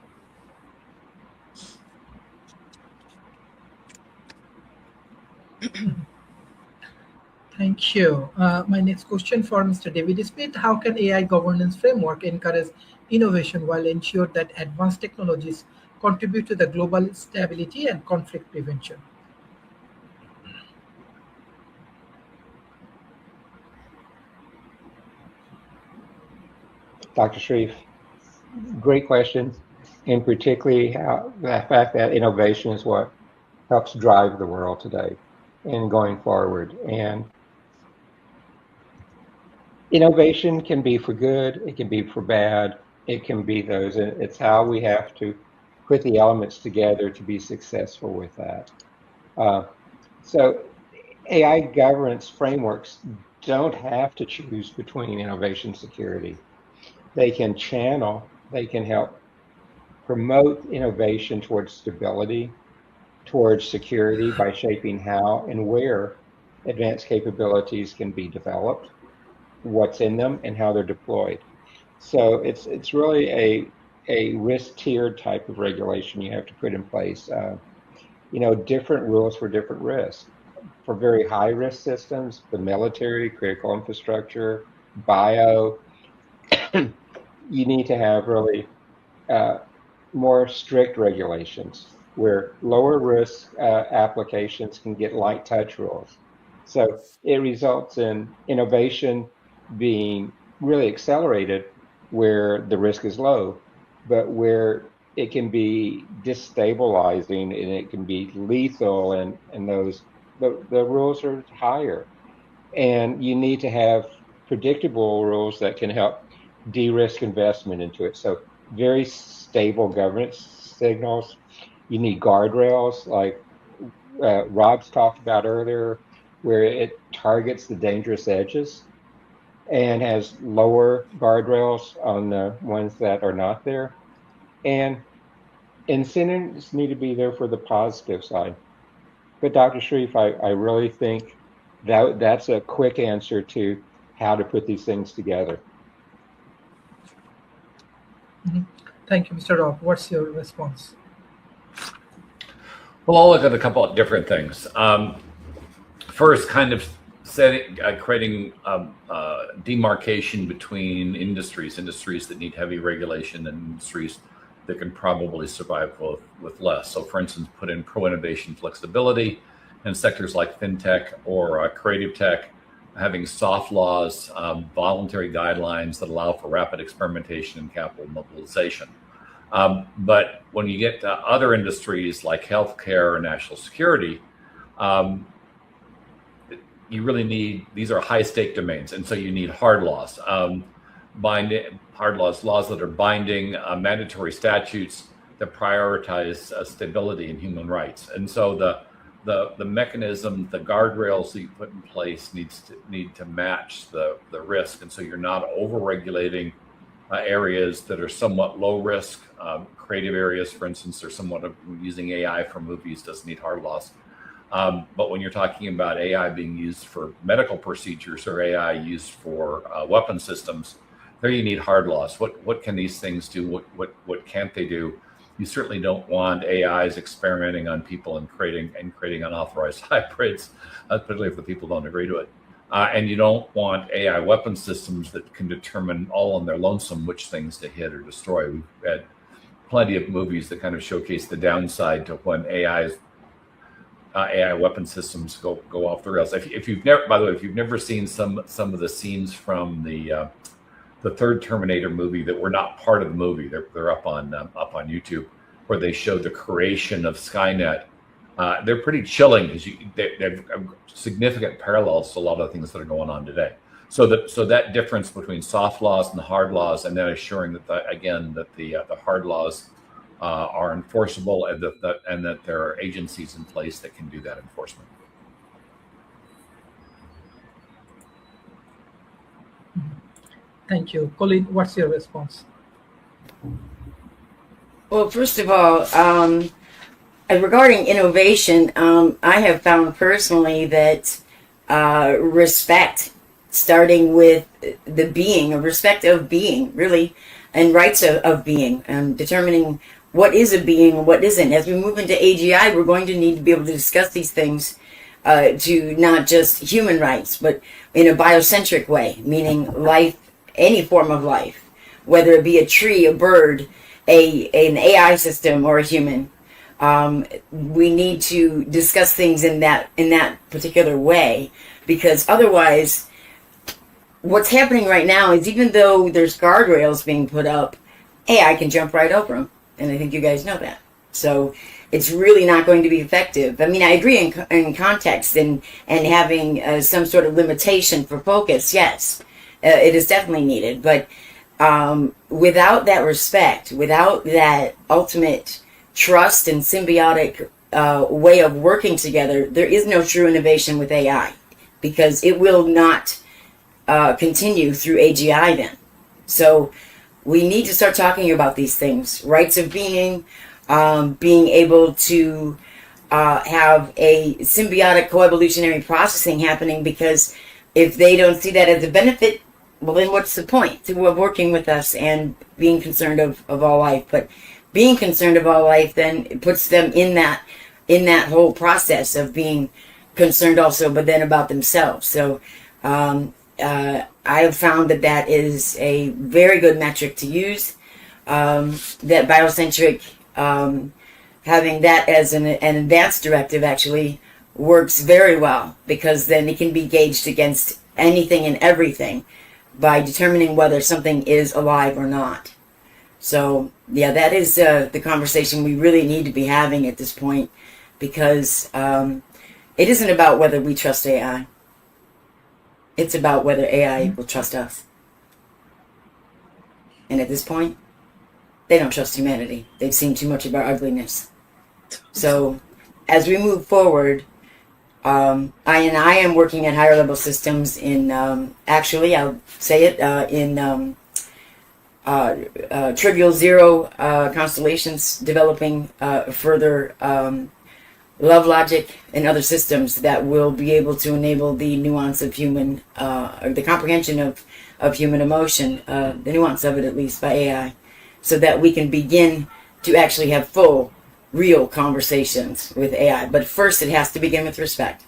Thank you. My next question for Mr. David Smith: how can AI governance framework encourage innovation while ensure that advanced technologies contribute to the global stability and conflict prevention? Dr. Sharif, great question, and particularly how the fact that innovation is what helps drive the world today and going forward. And innovation can be for good, it can be for bad, it can be those. It's how we have to put the elements together to be successful with that. So AI governance frameworks don't have to choose between innovation and security. They can channel, they can help promote innovation towards stability, towards security by shaping how and where advanced capabilities can be developed, what's in them, and how they're deployed. So it's really a risk tiered type of regulation you have to put in place. Different rules for different risks. For very high risk systems, the military, critical infrastructure, bio, you need to have really more strict regulations where lower risk applications can get light touch rules. So it results in innovation being really accelerated where the risk is low, but where it can be destabilizing and it can be lethal, and the rules are higher. And you need to have predictable rules that can help de-risk investment into it. So very stable governance signals. You need guardrails like Rob's talked about earlier, where it targets the dangerous edges and has lower guardrails on the ones that are not there. And incentives need to be there for the positive side. But Dr. Sharif, I really think that's a quick answer to how to put these things together. Thank you, Mr. Rob. What's your response? Well, I'll look at a couple of different things. First, kind of creating demarcation between industries that need heavy regulation and industries that can probably survive with less. So, for instance, put in pro-innovation flexibility in sectors like fintech or creative tech, having soft laws, voluntary guidelines that allow for rapid experimentation and capital mobilization. But when you get to other industries like healthcare or national security, you really need, these are high stake domains. And so you need hard laws, laws that are binding, mandatory statutes that prioritize stability and human rights. And so the mechanism, the guardrails that you put in place need to match the risk. And so you're not over-regulating areas that are somewhat low risk. Creative areas, for instance, are somewhat using AI for movies, doesn't need hard laws. But when you're talking about AI being used for medical procedures or AI used for weapon systems, there you need hard laws. What can these things do? What can't they do? You certainly don't want AIs experimenting on people and creating unauthorized hybrids, particularly if the people don't agree to it. And you don't want AI weapon systems that can determine all on their lonesome which things to hit or destroy. We've had plenty of movies that kind of showcase the downside to when AI weapon systems go off the rails. If you've never seen some of the scenes from the third Terminator movie that were not part of the movie, they're up on YouTube, where they show the creation of Skynet. They're pretty chilling because they have significant parallels to a lot of the things that are going on today. So that difference between soft laws and the hard laws, and then assuring that the hard laws are enforceable, and that there are agencies in place that can do that enforcement. Thank you. Colleen, what's your response? Well, first of all, regarding innovation, I have found personally that respect, starting with the being, a respect of being, really, and rights of being, determining what is a being and what isn't. As we move into AGI, we're going to need to be able to discuss these things to not just human rights, but in a biocentric way, meaning life, any form of life, whether it be a tree, a bird, an AI system, or a human. We need to discuss things in that particular way, because otherwise, what's happening right now is, even though there's guardrails being put up, AI can jump right over them, and I think you guys know that. So it's really not going to be effective. I mean, I agree in context and having some sort of limitation for focus. Yes, it is definitely needed, but without that respect, without that ultimate trust and symbiotic way of working together, there is no true innovation with AI, because it will not continue through AGI then. So we need to start talking about these things. Rights of being, being able to have a symbiotic coevolutionary processing happening, because if they don't see that as a benefit, well, then what's the point of working with us and being concerned of all life? But being concerned of all life then it puts them in that whole process of being concerned also, but then about themselves. So I have found that is a very good metric to use. That biocentric, having that as an advanced directive actually works very well, because then it can be gauged against anything and everything by determining whether something is alive or not. So yeah, that is the conversation we really need to be having at this point, because it isn't about whether we trust AI. It's about whether AI will trust us. And at this point, they don't trust humanity. They've seen too much of our ugliness. So as we move forward, I am working at higher level systems in, actually, I'll say it, in trivial zero constellations, developing further love logic and other systems that will be able to enable the nuance of human, or the comprehension of human emotion, the nuance of it at least by AI, so that we can begin to actually have full, real conversations with AI. But first, it has to begin with respect.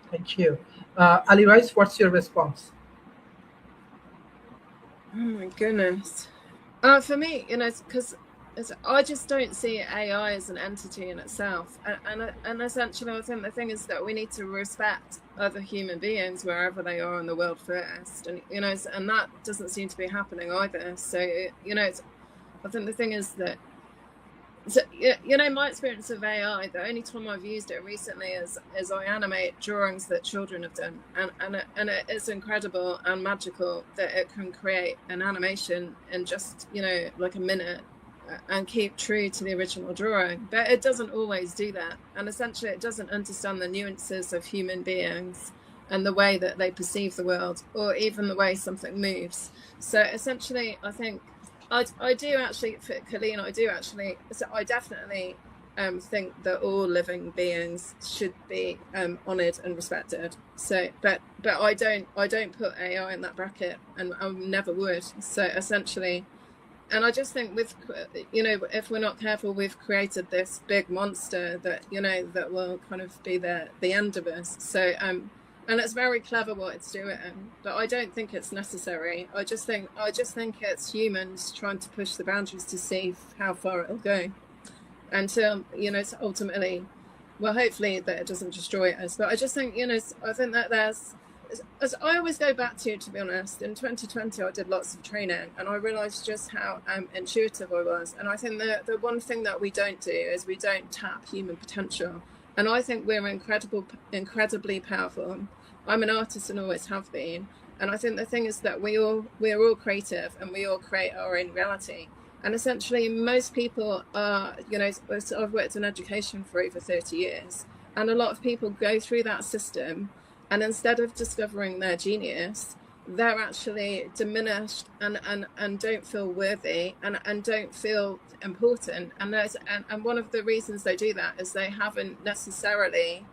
Thank you. Ali Rice, what's your response? Oh my goodness. For me, because I just don't see AI as an entity in itself, and essentially, I think the thing is that we need to respect other human beings wherever they are in the world first, and and that doesn't seem to be happening either. So I think the thing is that. So, my experience of AI, the only time I've used it recently is I animate drawings that children have done. And it's incredible and magical that it can create an animation in just, like a minute and keep true to the original drawing. But it doesn't always do that. And essentially, it doesn't understand the nuances of human beings and the way that they perceive the world, or even the way something moves. So essentially, I think I do actually, for Colleen, I definitely think that all living beings should be honoured and respected. So, but I don't put AI in that bracket, and I never would. So essentially, and I just think if we're not careful, we've created this big monster that that will kind of be the end of us. So and it's very clever what it's doing, but I don't think it's necessary. I just think it's humans trying to push the boundaries to see how far it'll go, until ultimately, well, hopefully that it doesn't destroy us. But I just think I think that there's, as I always go back to be honest, in 2020 I did lots of training, and I realised just how intuitive I was. And I think that the one thing that we don't do is we don't tap human potential. And I think we're incredibly powerful. I'm an artist and always have been. And I think the thing is that we're all creative, and we all create our own reality. And essentially, most people are, I've worked in education for over 30 years. And a lot of people go through that system, and instead of discovering their genius, they're actually diminished and don't feel worthy and don't feel important. And one of the reasons they do that is they haven't necessarily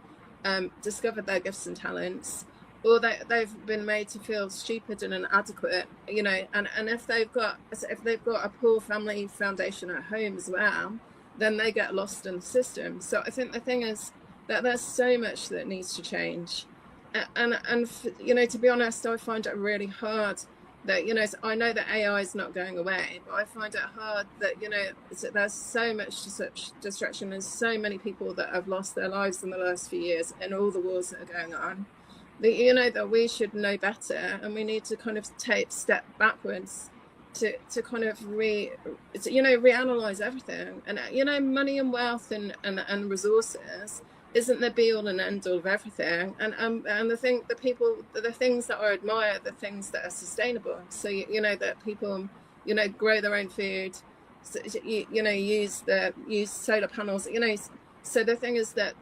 discovered their gifts and talents, or they've been made to feel stupid and inadequate, and if they've got a poor family foundation at home as well, then they get lost in the system. So I think the thing is that there's so much that needs to change. And to be honest, I find it really hard that I know that AI is not going away, but I find it hard that there's so much such distraction, and so many people that have lost their lives in the last few years, and all the wars that are going on, that that we should know better, and we need to kind of take a step backwards to kind of reanalyze everything. And money and wealth and resources isn't the be all and end all of everything, and the things that I admire, the things that are sustainable. So that people grow their own food, so, use solar panels. So the thing is that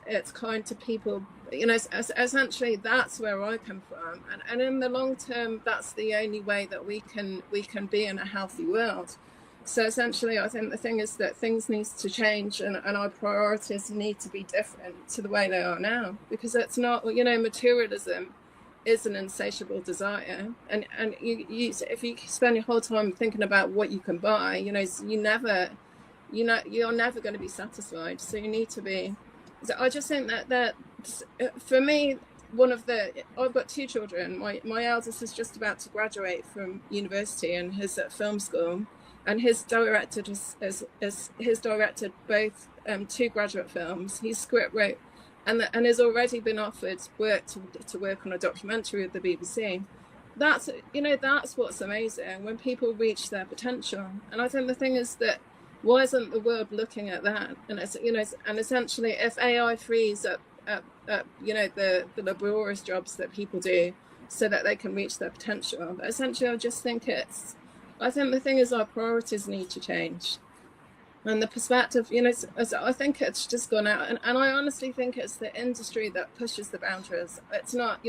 it's kind to people. Essentially that's where I come from, and in the long term, that's the only way that we can be in a healthy world. So essentially, I think the thing is that things need to change, and our priorities need to be different to the way they are now, because it's not, materialism is an insatiable desire, and if you spend your whole time thinking about what you can buy, you're never going to be satisfied. So you need to be. So I just think that for me, I've got two children. My eldest is just about to graduate from university, and he's at film school. And he's directed both two graduate films. He's script wrote, and has already been offered work to work on a documentary with the BBC. That's what's amazing, when people reach their potential. And I think the thing is that, why isn't the world looking at that? And and essentially, if AI frees up the laborious jobs that people do, so that they can reach their potential. But essentially, I think the thing is our priorities need to change. And the perspective, I think it's just gone out. And I honestly think it's the industry that pushes the boundaries. It's not,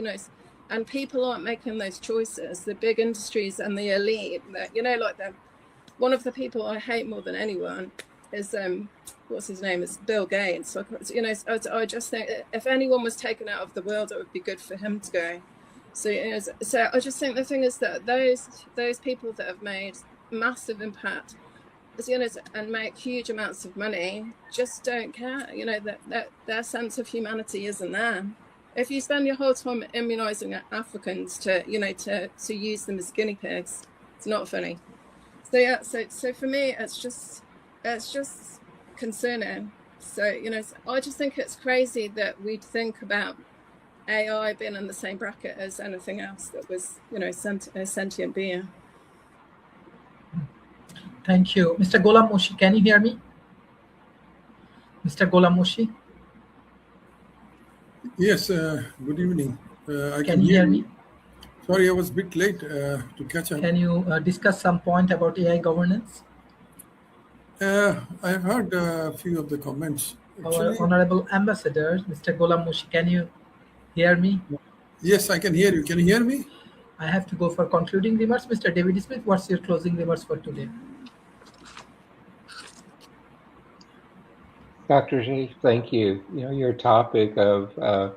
and people aren't making those choices. The big industries and the elite, one of the people I hate more than anyone is, what's his name? It's Bill Gates. So, I just think if anyone was taken out of the world, it would be good for him to go. So, so I just think the thing is that those people that have made massive impact, and make huge amounts of money, just don't care. That their sense of humanity isn't there. If you spend your whole time immunizing Africans to use them as guinea pigs, it's not funny. So yeah, so for me, it's just concerning. So I just think it's crazy that we'd think about AI being in the same bracket as anything else that was a sentient being. Thank you. Mr. Gholam Moshi, can you hear me? Mr. Gholam Moshi, Yes, good evening. I can you hear me? Sorry, I was a bit late to catch up. Can you discuss some point about AI governance? I've heard a few of the comments. Our Actually, Honorable Ambassador, Mr. Gholam Moshi, can you hear me? yes, I can hear you. Can you hear me? I have to go for concluding remarks. Mr. David Smith, what's your closing remarks for today? Dr. Shi, thank you. Your topic of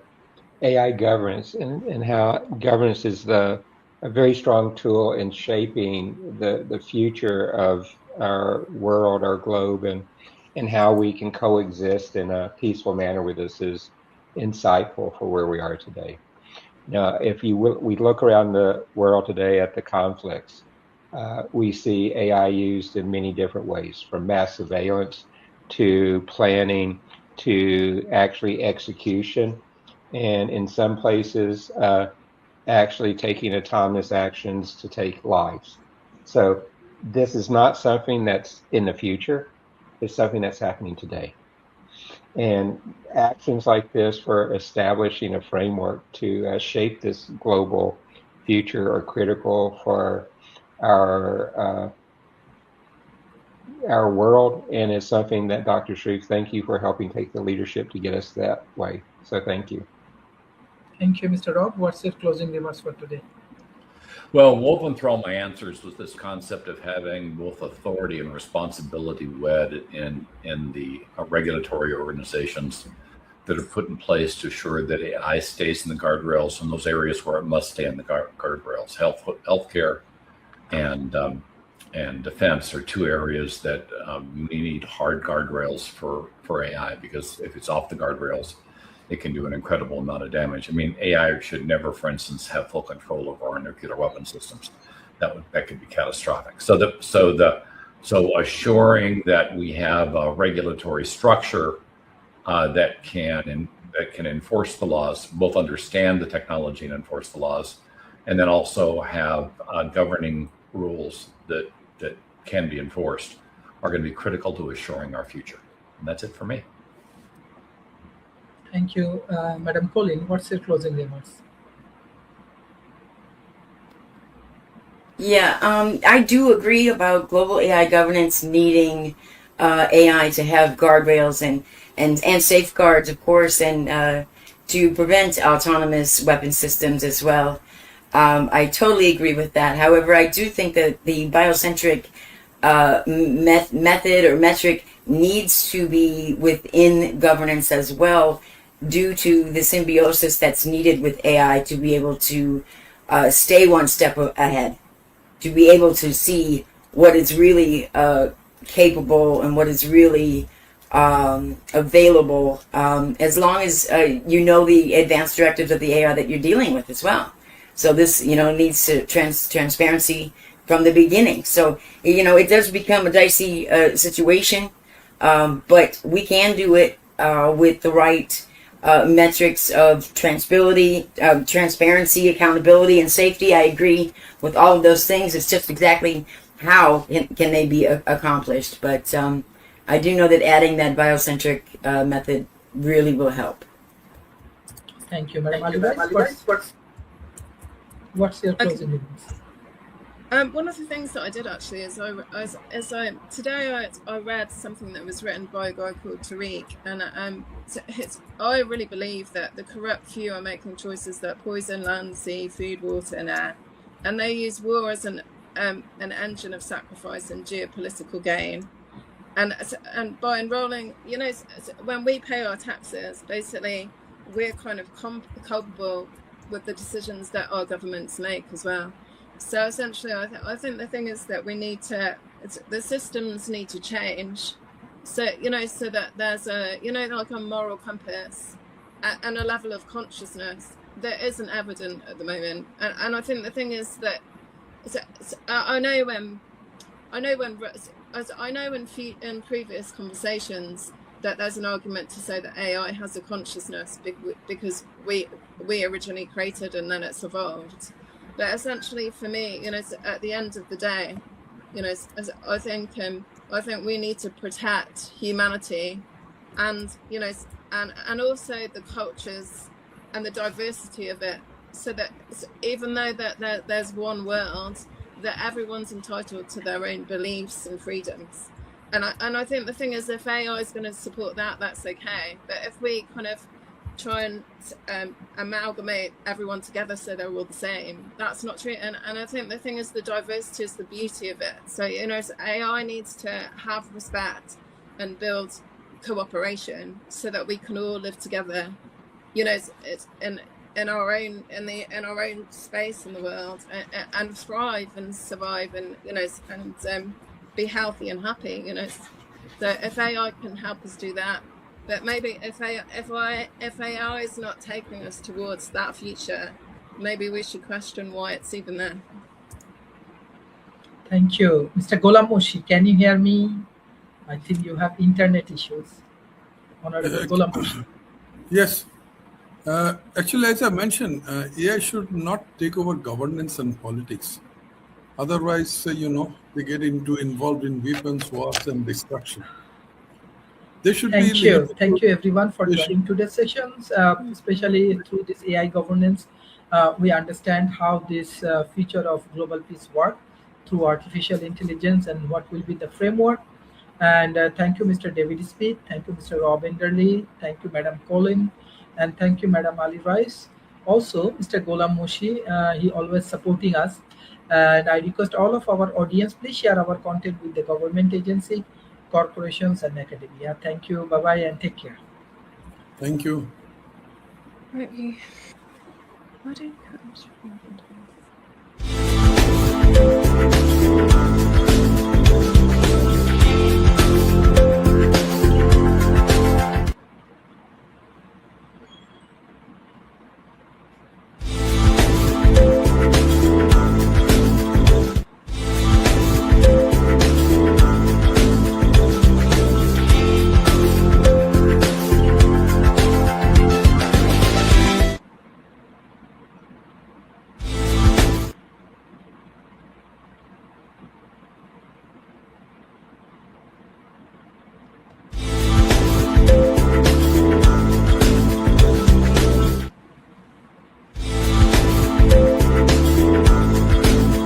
AI governance and how governance is a very strong tool in shaping the future of our world, our globe, and how we can coexist in a peaceful manner with this is insightful for where we are today. Now, if we look around the world today at the conflicts, we see AI used in many different ways, from mass surveillance to planning to actually execution, and in some places actually taking autonomous actions to take lives. So this is not something that's in the future, it's something that's happening today. And actions like this for establishing a framework to shape this global future are critical for our world, and it's something that Dr. Shreve, thank you for helping take the leadership to get us that way. So thank you. Thank you, Mr. Rob. What's your closing remarks for today? Well, woven through all my answers was this concept of having both authority and responsibility wed in the regulatory organizations that are put in place to assure that AI stays in the guardrails in those areas where it must stay in the guardrails. Healthcare and defense are two areas that we need hard guardrails for AI, because if it's off the guardrails, it can do an incredible amount of damage. I mean, AI should never, for instance, have full control over our nuclear weapon systems. That could be catastrophic. So assuring that we have a regulatory structure that can enforce the laws, both understand the technology and enforce the laws, and then also have governing rules that can be enforced, are going to be critical to assuring our future. And that's it for me. Thank you. Madam Colin, what's your closing remarks? Yeah, I do agree about global AI governance needing AI to have guardrails and safeguards, of course, and to prevent autonomous weapon systems as well. I totally agree with that. However, I do think that the biocentric method or metric needs to be within governance as well, due to the symbiosis that's needed with AI to be able to stay one step ahead, to be able to see what is really capable and what is really available, as long as you know the advanced directives of the AI that you're dealing with as well. So this, needs to transparency from the beginning. So, it does become a dicey situation, but we can do it with the right metrics of transparency, accountability, and safety. I agree with all of those things. It's just exactly how can they be accomplished. But I do know that adding that biocentric method really will help. Thank you, Madam Alibai. What's your closing remarks? One of the things that I did actually is today I read something that was written by a guy called Tariq, and I really believe that the corrupt few are making choices that poison land, sea, food, water, and air, and they use war as an engine of sacrifice and geopolitical gain. And by enrolling, when we pay our taxes, basically we're kind of culpable with the decisions that our governments make as well. So essentially, I think the thing is that the systems need to change. So, so that there's like a moral compass and a level of consciousness that isn't evident at the moment. And I think the thing is that I know in previous conversations that there's an argument to say that AI has a consciousness because we originally created and then it's evolved. But essentially, for me, at the end of the day, I think we need to protect humanity, and and also the cultures and the diversity of it, so that even though that there's one world, that everyone's entitled to their own beliefs and freedoms. And I think the thing is, if AI is going to support that, that's okay. But if we kind of try and amalgamate everyone together so they're all the same, that's not true. And I think the thing is, the diversity is the beauty of it. So AI needs to have respect and build cooperation so that we can all live together, it's in our own space in the world, and thrive and survive, and and be healthy and happy. So if AI can help us do that. But maybe if AI is not taking us towards that future, maybe we should question why it's even there. Thank you. Mr. Ghulam Moshi, can you hear me? I think you have internet issues. Honorable Ghulam Moshi. Yes. Actually, as I mentioned, AI should not take over governance and politics. Otherwise, they get involved in weapons, wars, and destruction. Thank you everyone for joining today's sessions, especially through this AI governance. We understand how this future of global peace work through artificial intelligence and what will be the framework. And thank you, Mr. David Smith. Thank you, Mr. Rob Enderle. Thank you, Madam Colin. And thank you, Madam Ali Rice. Also, Mr. Ghulam Moshi, he always supporting us. And I request all of our audience, please share our content with the government agency, corporations, and academia. Thank you. Bye-bye and take care. Thank you. Why don't you